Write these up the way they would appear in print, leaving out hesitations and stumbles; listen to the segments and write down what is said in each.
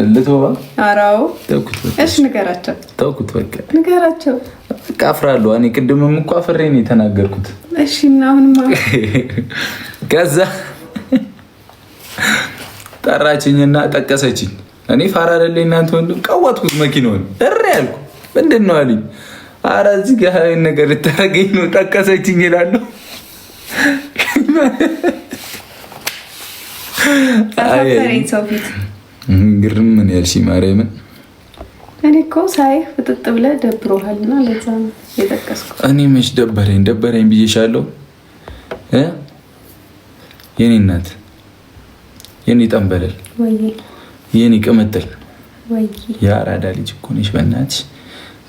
ልትወባ አራው እሺ ንገራቸው። ተውኩት በቃ ንገራቸው። በቃ አፍራለሁ። እኔ ቅድምም እኮ አፍሬ ነው የተናገርኩት። እሺ እና አሁንማ ከዛ ጠራችኝና ጠቀሰችኝ። እኔ ፋራ አይደለኝ እናንተ ወንድም ቀዋጥኩት መኪናውን እሬ ያልኩ ምንድን ነው አለኝ። ኧረ እዚህ ጋር ነገር ልታረገኝ ነው ጠቀሰችኝ እላለሁ። ግርም ምን ያልሽ ማርያምን። እኔ እኮ ሳይ ፍጥጥ ብለህ ደብሮሃልና ለዛ ነው የጠቀስኩት። እኔ መች ደበረኝ ብዬሻለሁ። የኔ እናት የኔ ጠንበለል የኔ ቅምጥል የአራዳ ልጅ እኮ ነሽ። በእናትሽ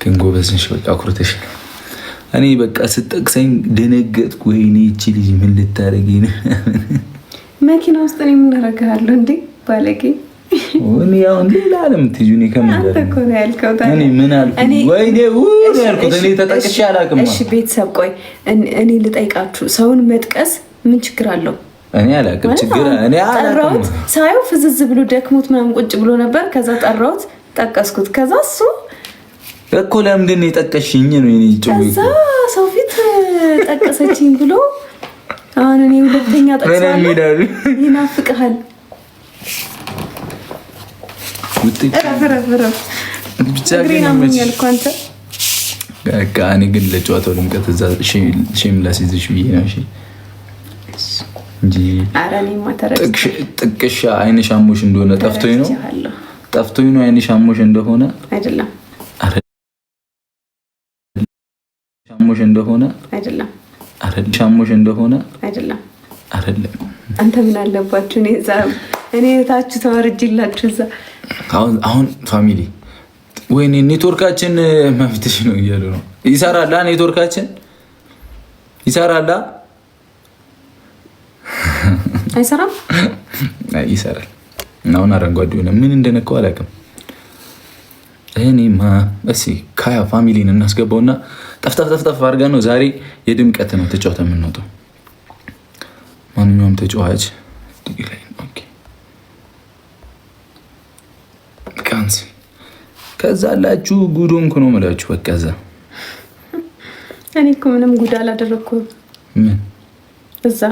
ግን ጎበዝ ነሽ። በቃ ኩርተሽ እኔ በቃ ስጠቅሰኝ ደነገጥኩ። ወይኔ ይቺ ልጅ ምን ልታደርጊ ነው? መኪና ውስጥ እኔ ምን አደርግሃለሁ እንዴ ባለጌ። እኔ ያው ሌላ ዓለም ትይዙ እኔ ከመንገር እኔ ምን አልኩ? ወይኔ ያልኩት እኔ ተጠቅሼ አላውቅም። እሺ ቤተሰብ ቆይ እኔ ልጠይቃችሁ፣ ሰውን መጥቀስ ምን ችግር አለው? እኔ አላውቅም ችግር እኔ አላውቅም። ሳየው ፍዝዝ ብሎ ደክሞት ምናምን ቁጭ ብሎ ነበር። ከዛ ጠራሁት፣ ጠቀስኩት። ከዛ እሱ እኮ ለምንድን ነው የጠቀሽኝ ነው የኔ ጭው። ከዛ ሰው ፊት ጠቀሰችኝ ብሎ አሁን እኔ ሁለተኛ ጠቅሳለሁ። ይናፍቅሃል ብቻ ግን አንተ በቃ እኔ ግን ለጨዋታው ድምቀት እዛ ሼም ላስይዝሽ ብዬ ነው። እሺ እንጂ ጥቅሻ አይንሽ አሞሽ እንደሆነ ጠፍቶኝ ነው አይንሽ አሞሽ እንደሆነ አይደለም ሻሞሽ እንደሆነ አይደለም ሻሞሽ እንደሆነ አይደለም። አንተ ምን አለባችሁ? እኔ ታች ተወርጅላችሁ እዛ አሁን ፋሚሊ ወይኔ ኔትወርካችን መፍትሽ ነው እያሉ ነው። ይሰራላ ኔትወርካችን ይሰራላ አይሰራም? ይሰራል። አሁን አረንጓዴ ሆነ። ምን እንደነካው አላውቅም። እኔማ እሺ ካያ ፋሚሊን እናስገባውና ጠፍጠፍ አድርገን ነው ዛሬ የድምቀት ነው ተጫውተን የምንወጣው። ማንኛውም ተጫዋች ዲግላይ ኦኬ ካንስ ከዛ አላችሁ ጉዶንኩ ነው የምላችሁ። በቃ እዛ እኔ እኮ ምንም ጉድ አላደረኩም። ምን እዛ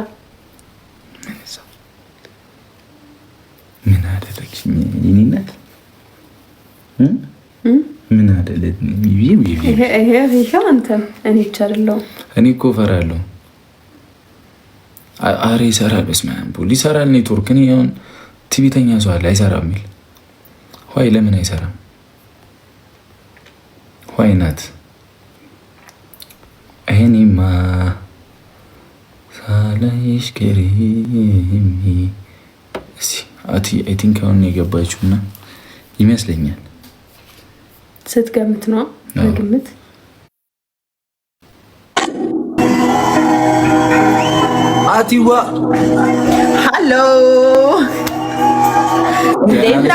ምን አደረግሽ? ይኒነት ምን አደለት? ይሄ አንተ እኔ ይቻላል። እኔ እኮ እፈራለሁ። አሬ ይሰራል። በስመ አብ ፖሊስ ይሰራል። ኔትወርክ እኔ አሁን ቲቪተኛ ሰው አለ አይሰራም የሚል ዋይ ለምን አይሰራም? ዋይ ናት እኔማ ሳላይሽ ከሪሚ አይ ቲንክ አሁን የገባችሁና ይመስለኛል። ስትገምት ነው ግምት። አቲዋ ሃሎ እንዴት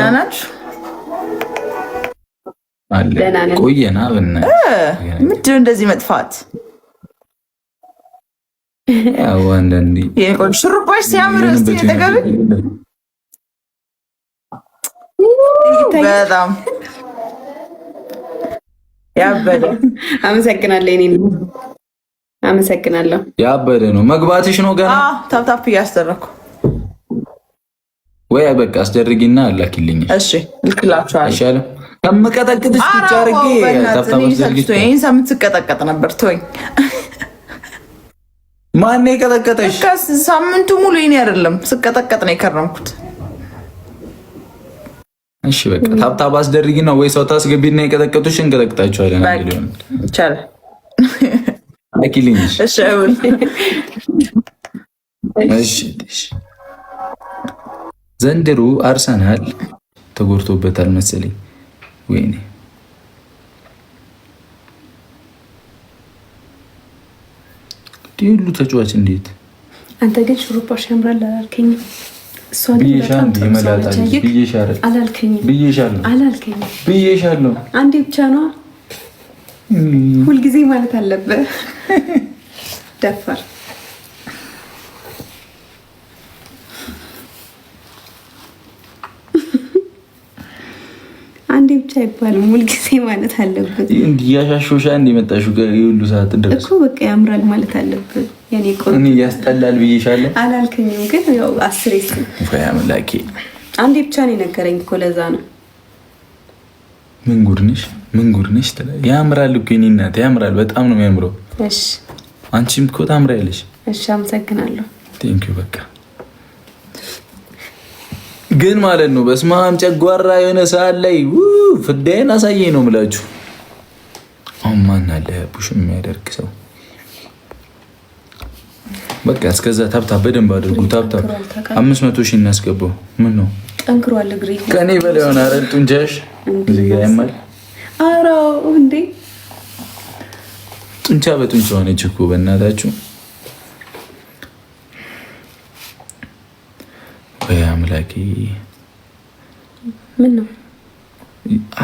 ናችሁ? ቆየና ምንድን እንደዚህ መጥፋት? አንዳንዴ ሹሩባሽ ሲያምር እስኪ ተገቢ በጣም ያበደ። አመሰግናለሁ። ያበደ ነው መግባትሽ ነው ገና ታፕታፕ እያስደረኩ ወይ በቃ አስደርጊና አላኪልኝ። እሺ ልክላችኋለሁ። አይሻልም? ከምቀጠቅጥሽ ብቻ አድርጌ ታፕታፕ አስደርጊ። ይሄን ሳምንት ስቀጠቀጥ ነበር። ተወኝ። ማን ነው የቀጠቀጠሽ? ሳምንቱ ሙሉ ይሄን አይደለም ስቀጠቀጥ ነው የከረምኩት። እሺ በቃ ታፕታፕ አስደርጊና ወይ ሰው ታስገቢና የቀጠቀጡሽ እንቀጠቅጣቸዋለን። አንዴ ሊሆን ይቻላል። አኪልኝ። እሺ አሁን እሺ ዘንድሮ አርሰናል ተጎድቶበታል መሰለኝ። ወይኔ ዲሉ ተጫዋች እንዴት አንተ ግን ሹሩባሽ ያምራል አላልከኝም? እሷ ብዬሻለሁ። አንዴ ብቻ ነው ሁልጊዜ ማለት አለብህ። ደፋር አንዴ ብቻ አይባልም፣ ሁልጊዜ ማለት አለበት። እንዲያሻሾሻ እንዲመጣሽው ሁሉ ሰዓት ድረስ እኮ በቃ ያምራል ማለት አለበት። የኔ ቆንጆ እኔ ያስጠላል ብዬሻለሁ አላልከኝም? ግን ያው አስሬስ ወይ አምላኬ፣ አንዴ ብቻ ነው የነገረኝ እኮ ለዛ ነው። ምን ጉድ ነሽ ትላለህ። ያምራል እኮ የኔ እናት ያምራል፣ በጣም ነው የሚያምረው። እሺ አንቺም እኮ ታምሪያለሽ። እሺ አመሰግናለሁ። ቴንኪው በቃ ግን ማለት ነው በስማም ጨጓራ የሆነ ሰዓት ላይ ፍዳዬን አሳየኝ ነው የምላችሁ። አሁን ማን አለ ቡሽ የሚያደርግ ሰው? በቃ እስከዛ ታብታብ በደንብ አድርጉ። ታብታብ 500 ሺህ እናስገባው። ምን ነው ጠንክሯል እግሬ ከኔ በላይ ሆነ። አረ ጡንቻሽ እዚህ ጋር ያማል። ኧረ እንዴ ጡንቻ በጡንቻ ሆነች እኮ በእናታችሁ። ወይ አምላኬ፣ ምን ነው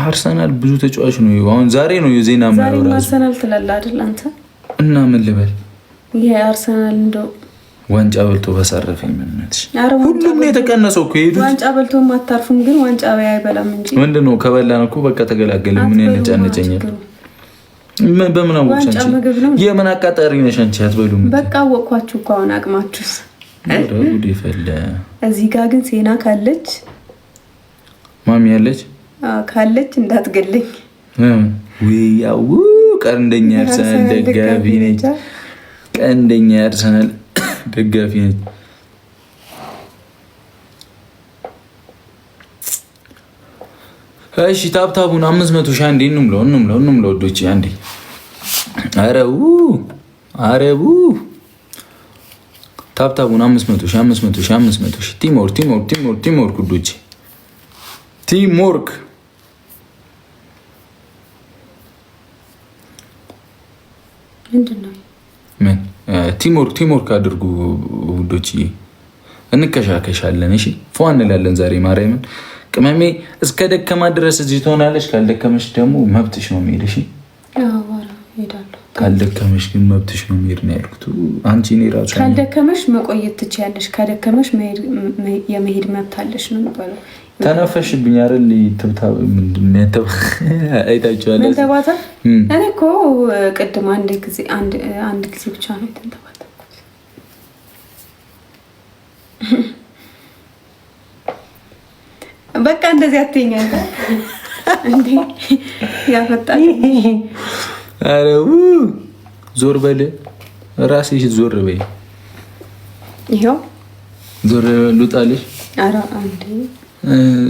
አርሰናል ብዙ ተጫዋች ነው። አሁን ዛሬ ነው የዜና ዛሬ አርሰናል ትላለህ አይደል አንተ? እና ምን ልበል? ይሄ አርሰናል እንደው ዋንጫ በልቶ በሳረፈኝ ምንነትሽ። ሁሉም ነው የተቀነሰው እኮ ሄዱት። ዋንጫ በልቶ ማታርፉም ግን ዋንጫ አይበላም እንጂ ምንድነው? ከበላን እኮ በቃ ተገላገለ። ምን ያነጫነጨኛል? በምን አወቅሽ አንቺ? የምን አቃጣሪ ነሽ አንቺ? አትበሉም። በቃ አወቅኳችሁ እኮ አሁን አቅማችሁስ። ጉድ ይፈለ። እዚህ ጋር ግን ሴና ካለች ማሚ ያለች ካለች እንዳትገለኝ። ወይ ያው ቀንደኛ አርሰናል ደጋፊ ነች። ቀንደኛ አርሰናል ደጋፊ ነች። እሺ ታብታቡን 500 ሺህ አንዴ እንምለው ወዶቼ አንዴ። አረቡ ታብታቡን 500 ሺህ ቲምወርክ ወዶቼ ቲምወርክ ምንድነው? ምን ቲምወርክ አድርጉ ውዶች፣ እንከሻከሻለን። እሺ ፏ እንላለን ዛሬ። ማርያምን ቅመሜ እስከ ደከማ ድረስ እዚህ ትሆናለች። ካልደከመሽ ደግሞ መብትሽ ነው መሄድ። እሺ ካልደከመሽ ግን መብትሽ ነው መሄድ ነው ያልኩት። አንቺ እኔ ራሱ ካልደከመሽ መቆየት ትችያለሽ፣ ካደከመሽ የመሄድ መብት አለሽ ነው የሚባለው። ተነፈሽብኝ አይደል? ትብታብ ምንድን ነው አይታችኋል? ተባታ እኔ እኮ ቅድም አንድ ጊዜ ብቻ ነው የተንተባተኩት። በቃ እንደዚህ አትይኛል እንዴ? ያፈጣል። ኧረ ዞር በል ራስሽ፣ ዞር በይ። ይሄው ዞር ልውጣልሽ። ኧረ አንዴ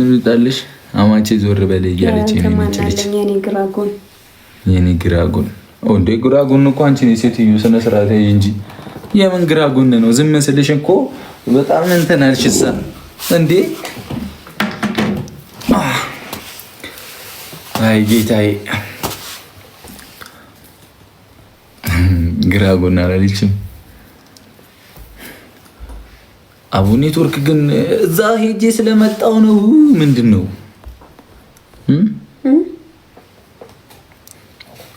ልውጣልሽ። አማቼ ዞር በል እያለች የኔ ግራጎን እንዴ? ግራጎን እኮ አንቺ ሴትዮ ስነ ስርዓት እንጂ የምን ግራጎን ነው? ዝም ስልሽ እኮ በጣም እንትን አልሽሳ እንዴ? አይ ጌታዬ፣ ግራጎን አላለችም። አቡ ኔትወርክ ግን እዛ ሄጄ ስለመጣው ነው። ምንድን ነው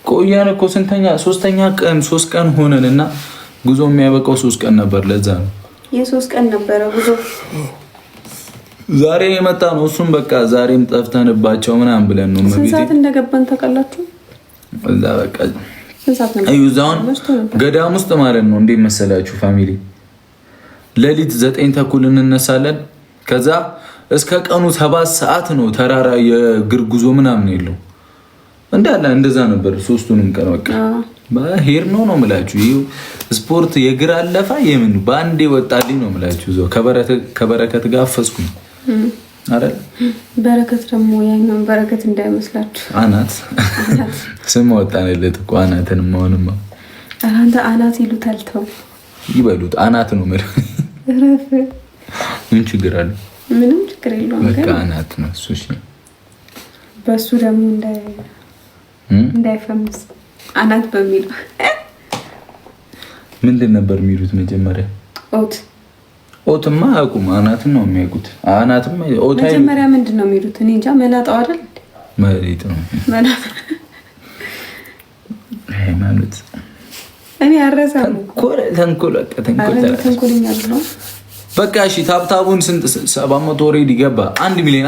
ቆያን እኮ ስንተኛ? 3 ቀን ሆነን እና ጉዞ የሚያበቃው 3 ቀን ነበር። ለዛ ነው የ3 ቀን ነበረ ጉዞ። ዛሬ የመጣ ነው። እሱም በቃ ዛሬም ጠፍተንባቸው ምናምን ብለን ነው። ስንት ሰዓት እንደገባን ታውቃላችሁ? እዛ በቃ እዛውን ገዳም ውስጥ ማለት ነው። እንዴት መሰላችሁ ፋሚሊ? ሌሊት 9 ተኩል እንነሳለን። ከዛ እስከ ቀኑ 7 ሰዓት ነው ተራራ የእግር ጉዞ ምናምን የለው እንዳለ እንደዛ ነበር። 3ቱንም ቀን በቃ ሄር ነው የምላችሁ። ይኸው ስፖርት የእግር አለፋ የምን በአንዴ ወጣልኝ ነው የምላችሁ። እዛው ከበረከት ጋር አፈስኩኝ አይደል? በረከት ደግሞ ያኛውን በረከት እንዳይመስላችሁ አናት ስም ወጣንለት እኮ አናትን። ማውንማ አንተ አናት ይሉታል። ተው ይበሉት፣ አናት ነው ማለት ምን ችግር አለ? ምንም ችግር የለውም። በቃ አናት ነው እሱ። እሺ በሱ ደግሞ እንዳይፈምስ አናት በሚለው ምንድን ነበር የሚሉት መጀመሪያ? ኦትማ አቁም፣ አናትን ነው የሚያውቁት። አናትማ ኦት መጀመሪያ ምንድን ነው የሚሉት? እኔ እንጃ። መላጣው አይደል? መሬት ነው መላጣ። ሃይማኖት እኔ አረሳም። ተንኮለኛ ነው በቃ። እሺ ታብታቡን ስንት 700 ኦሬዲ ገባ። 1 ሚሊዮን